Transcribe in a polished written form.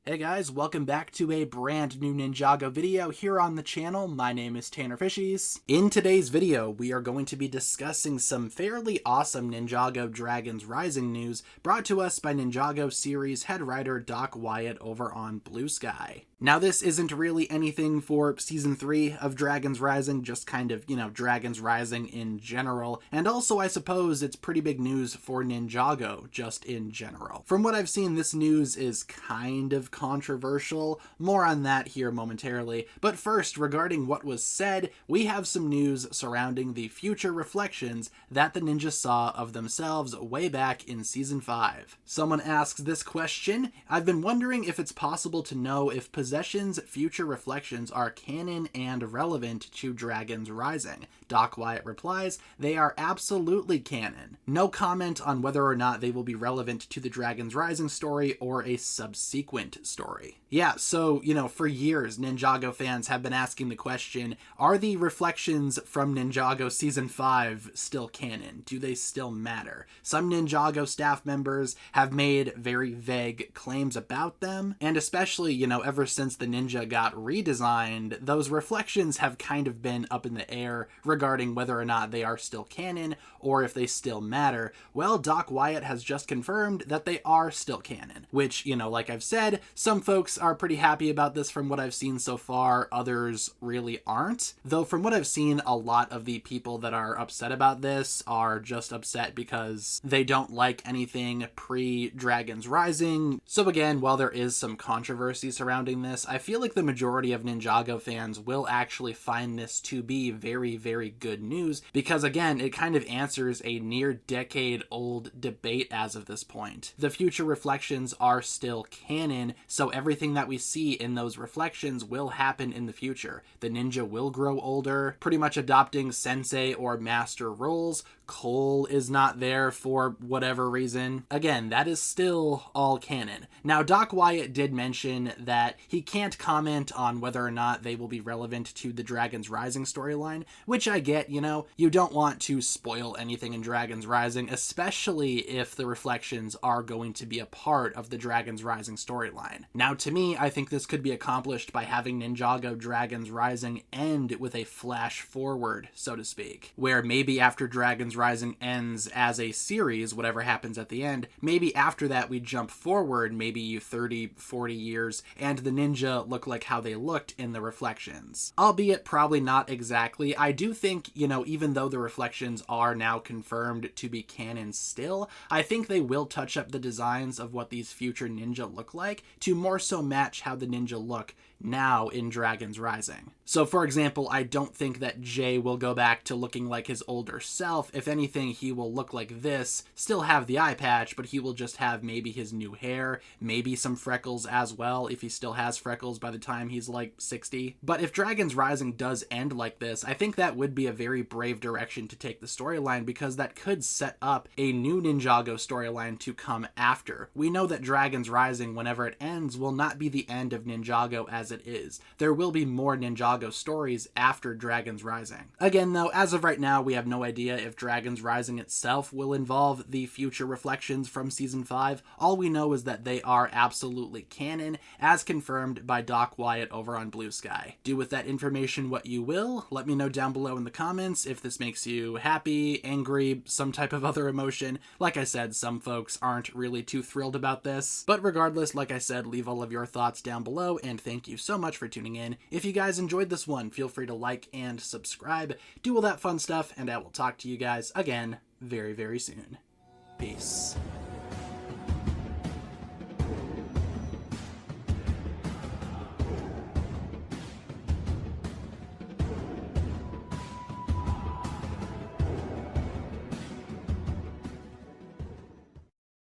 Hey guys, welcome back to a brand new Ninjago video here on the channel. My name is TannerFishies. In today's video, we are going to be discussing some fairly awesome Ninjago Dragons Rising news brought to us by Ninjago series head writer Doc Wyatt over on Blue Sky. Now this isn't really anything for Season 3 of Dragons Rising, just kind of, Dragons Rising in general, and also I suppose it's pretty big news for Ninjago, just in general. From what I've seen, this news is kind of controversial. More on that here momentarily. But first, regarding what was said, we have some news surrounding the future reflections that the ninja saw of themselves way back in Season 5. Someone asks this question: I've been wondering if it's possible to know if Possession's future reflections are canon and relevant to Dragons Rising. Doc Wyatt replies, they are absolutely canon. No comment on whether or not they will be relevant to the Dragons Rising story or a subsequent story. Yeah, so, for years, Ninjago fans have been asking the question, are the reflections from Ninjago Season 5 still canon? Do they still matter? Some Ninjago staff members have made very vague claims about them, and especially, ever since the ninja got redesigned, those reflections have kind of been up in the air regarding whether or not they are still canon or if they still matter. Well, Doc Wyatt has just confirmed that they are still canon, which, like I've said, some folks are pretty happy about this from what I've seen so far, others really aren't. Though from what I've seen, a lot of the people that are upset about this are just upset because they don't like anything pre-Dragons Rising. So again, while there is some controversy surrounding this, I feel like the majority of Ninjago fans will actually find this to be very, very good news because again, it kind of answers a near decade-old debate as of this point. The future reflections are still canon, so everything that we see in those reflections will happen in the future. The ninja will grow older, pretty much adopting sensei or master roles. Cole is not there for whatever reason. Again, that is still all canon. Now, Doc Wyatt did mention that he can't comment on whether or not they will be relevant to the Dragons Rising storyline, which I get, you don't want to spoil anything in Dragons Rising, especially if the reflections are going to be a part of the Dragons Rising storyline. Now, to me, I think this could be accomplished by having Ninjago Dragons Rising end with a flash forward, so to speak, where maybe after Dragons Rising ends as a series, whatever happens at the end, maybe after that we jump forward maybe 30, 40 years, and the ninja look like how they looked in the reflections. Albeit probably not exactly. I do think, even though the reflections are now confirmed to be canon still, I think they will touch up the designs of what these future ninja look like to more so match how the ninja look now in Dragons Rising. So for example, I don't think that Jay will go back to looking like his older self. If anything, he will look like this, still have the eye patch, but he will just have maybe his new hair, maybe some freckles as well, if he still has freckles by the time he's like 60. But if Dragons Rising does end like this, I think that would be a very brave direction to take the storyline because that could set up a new Ninjago storyline to come after. We know that Dragons Rising, whenever it ends, will not be the end of Ninjago as it is. There will be more Ninjago stories after Dragons Rising. Again though, as of right now, we have no idea if Dragons Rising itself will involve the future reflections from Season 5. All we know is that they are absolutely canon, as confirmed by Doc Wyatt over on Blue Sky. Do with that information what you will. Let me know down below in the comments if this makes you happy, angry, some type of other emotion. Like I said, some folks aren't really too thrilled about this. But regardless, like I said, leave all of your thoughts down below, and thank you so much for tuning in. If you guys enjoyed this one, feel free to like and subscribe, do all that fun stuff, and I will talk to you guys again very, very soon. Peace.